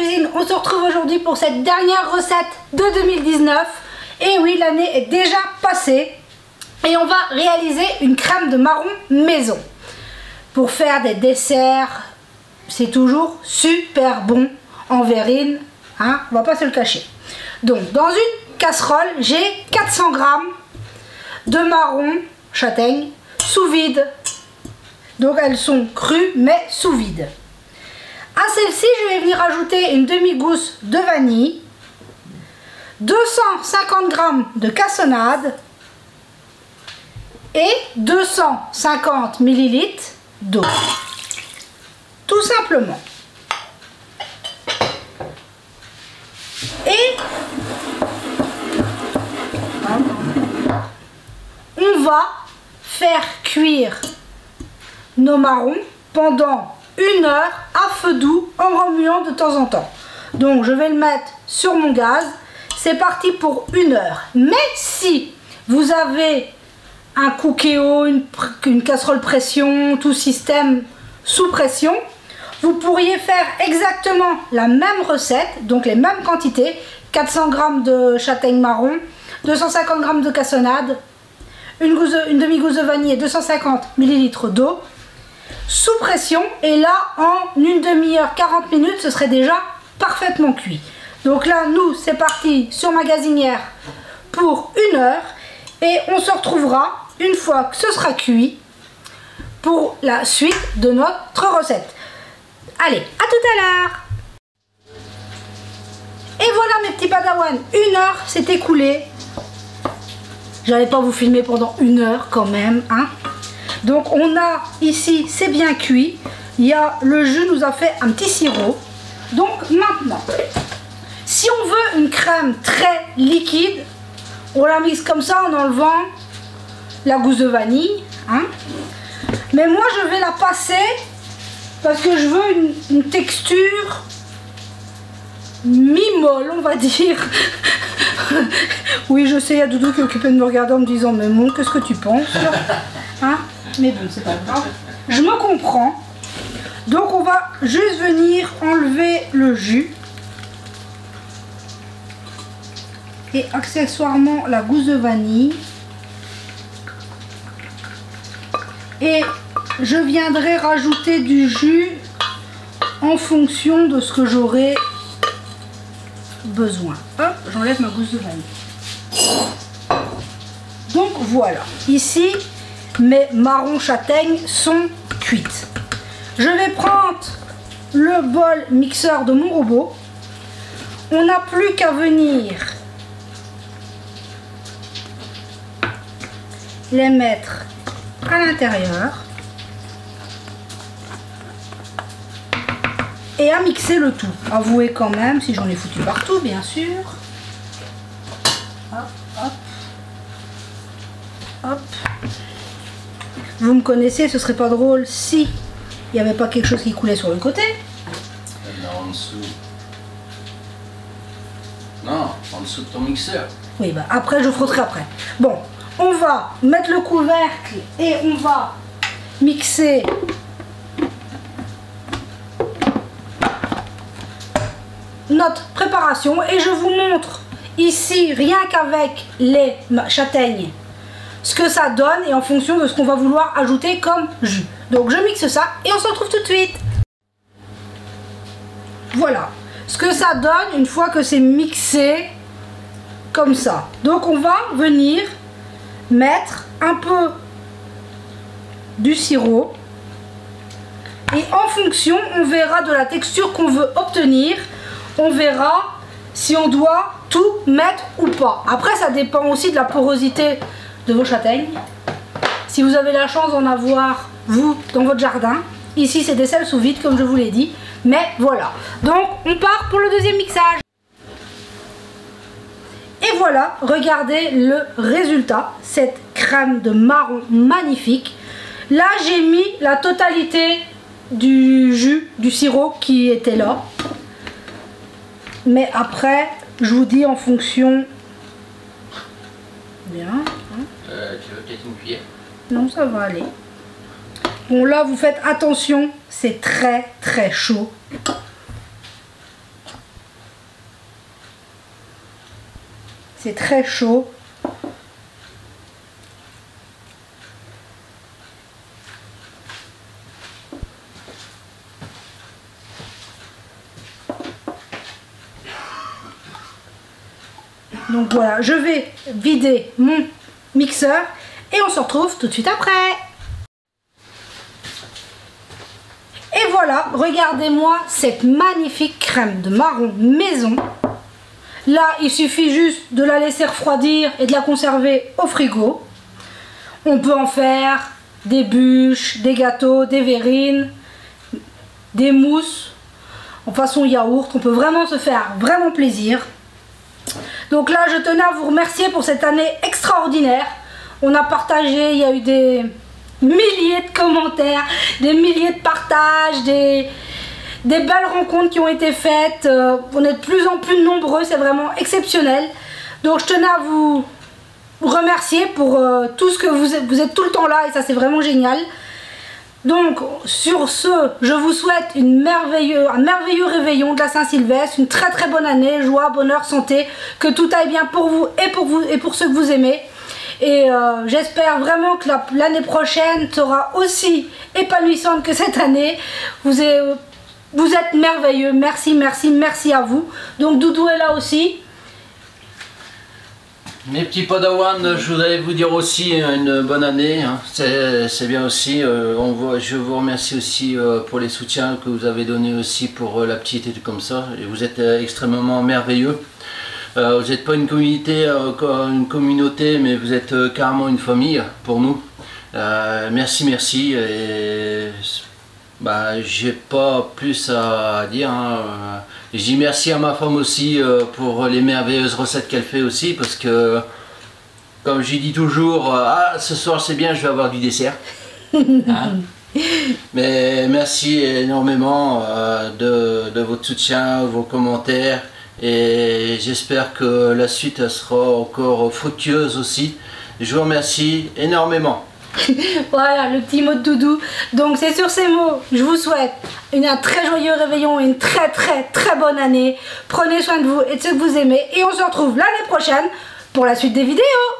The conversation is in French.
cuisine, on se retrouve aujourd'hui pour cette dernière recette de 2019. Et oui, l'année est déjà passée et on va réaliser une crème de marron maison. Pour faire des desserts, c'est toujours super bon en verrine, hein, on va pas se le cacher. Donc dans une casserole, j'ai 400 g de marron châtaigne sous vide. Donc elles sont crues mais sous vide. À celle-ci, je vais venir ajouter une demi-gousse de vanille, 250 g de cassonade et 250 ml d'eau. Tout simplement. Et on va faire cuire nos marrons pendant 1 heure à feu doux en remuant de temps en temps. Donc je vais le mettre sur mon gaz. C'est parti pour 1 heure. Mais si vous avez un cookéo, une casserole pression, tout système sous pression, vous pourriez faire exactement la même recette, donc les mêmes quantités, 400 g de châtaigne marron, 250 g de cassonade, une demi-gousse de vanille et 250 ml d'eau, sous pression, et là en une demi-heure, 40 minutes, ce serait déjà parfaitement cuit. Donc là, nous, c'est parti sur ma gazinière pour 1 heure, et on se retrouvera une fois que ce sera cuit pour la suite de notre recette. Allez, à tout à l'heure. Et voilà mes petits padawans, 1 heure s'est écoulée. J'allais pas vous filmer pendant 1 heure quand même, hein. Donc on a ici, c'est bien cuit. Il y a le jus nous a fait un petit sirop. Donc maintenant, si on veut une crème très liquide, on la mixe comme ça en enlevant la gousse de vanille, hein. Mais moi je vais la passer parce que je veux une texture mi-molle, on va dire. Oui, je sais, il y a Doudou qui est occupé de me regarder en me disant mais mon, qu'est-ce que tu penses, hein? Mais bon, c'est pas grave, je me comprends. Donc on va juste venir enlever le jus et accessoirement la gousse de vanille. Et je viendrai rajouter du jus en fonction de ce que j'aurai besoin. Hop, j'enlève ma gousse de vanille. Donc voilà, ici mes marrons châtaignes sont cuites. Je vais prendre le bol mixeur de mon robot. On n'a plus qu'à venir les mettre à l'intérieur et à mixer le tout. Avouez quand même si j'en ai foutu partout, bien sûr. Hop, hop, hop. Vous me connaissez, ce serait pas drôle si il n'y avait pas quelque chose qui coulait sur le côté. Non, en dessous. Non, en dessous de ton mixeur. Oui, bah après je frotterai après. Bon, on va mettre le couvercle et on va mixer notre préparation. Et je vous montre ici, rien qu'avec les châtaignes, ce que ça donne et en fonction de ce qu'on va vouloir ajouter comme jus. Donc je mixe ça et on se retrouve tout de suite. Voilà ce que ça donne une fois que c'est mixé comme ça. Donc on va venir mettre un peu du sirop et en fonction, on verra de la texture qu'on veut obtenir, on verra si on doit tout mettre ou pas. Après ça dépend aussi de la porosité de vos châtaignes. Si vous avez la chance d'en avoir vous dans votre jardin, ici c'est des sels sous vide comme je vous l'ai dit, mais voilà. Donc on part pour le deuxième mixage. Et voilà, regardez le résultat, cette crème de marron magnifique. Là j'ai mis la totalité du jus, du sirop qui était là. Mais après, je vous dis en fonction. Bien. Hein. Tu veux peut-être une cuillère? Non, ça va aller. Bon, là, vous faites attention, c'est très très chaud. c'est très chaud. Donc voilà, je vais vider mon mixeur et on se retrouve tout de suite après. Et voilà, regardez-moi cette magnifique crème de marron maison. Là, il suffit juste de la laisser refroidir et de la conserver au frigo. On peut en faire des bûches, des gâteaux, des verrines, des mousses, en façon yaourt. On peut vraiment se faire vraiment plaisir. Donc là, je tenais à vous remercier pour cette année extraordinaire. On a partagé, il y a eu des milliers de commentaires, des milliers de partages, des belles rencontres qui ont été faites. On est de plus en plus nombreux, c'est vraiment exceptionnel. Donc je tenais à vous remercier pour tout ce que vous êtes tout le temps là et ça c'est vraiment génial. Donc sur ce, je vous souhaite un merveilleux réveillon de la Saint-Sylvestre, une très très bonne année, joie, bonheur, santé, que tout aille bien pour vous et pour ceux que vous aimez. Et j'espère vraiment que l'année prochaine sera aussi épanouissante que cette année. Vous êtes merveilleux, merci, merci, merci à vous. Donc Doudou est là aussi. Mes petits Padawan, je voudrais vous dire aussi une bonne année, hein. C'est bien aussi, je vous remercie aussi pour les soutiens que vous avez donnés aussi pour la petite et tout comme ça, et vous êtes extrêmement merveilleux. Vous n'êtes pas une communauté, mais vous êtes carrément une famille pour nous. Merci, merci, et bah, j'ai pas plus à dire, hein. Je dis merci à ma femme aussi pour les merveilleuses recettes qu'elle fait aussi, parce que comme je dis toujours, ah ce soir c'est bien, je vais avoir du dessert. Hein. Mais merci énormément de votre soutien, vos commentaires, et j'espère que la suite sera encore fructueuse aussi. Je vous remercie énormément. Voilà le petit mot de Doudou. Donc c'est sur ces mots, je vous souhaite un très joyeux réveillon et une très bonne année. Prenez soin de vous et de ceux que vous aimez et on se retrouve l'année prochaine pour la suite des vidéos.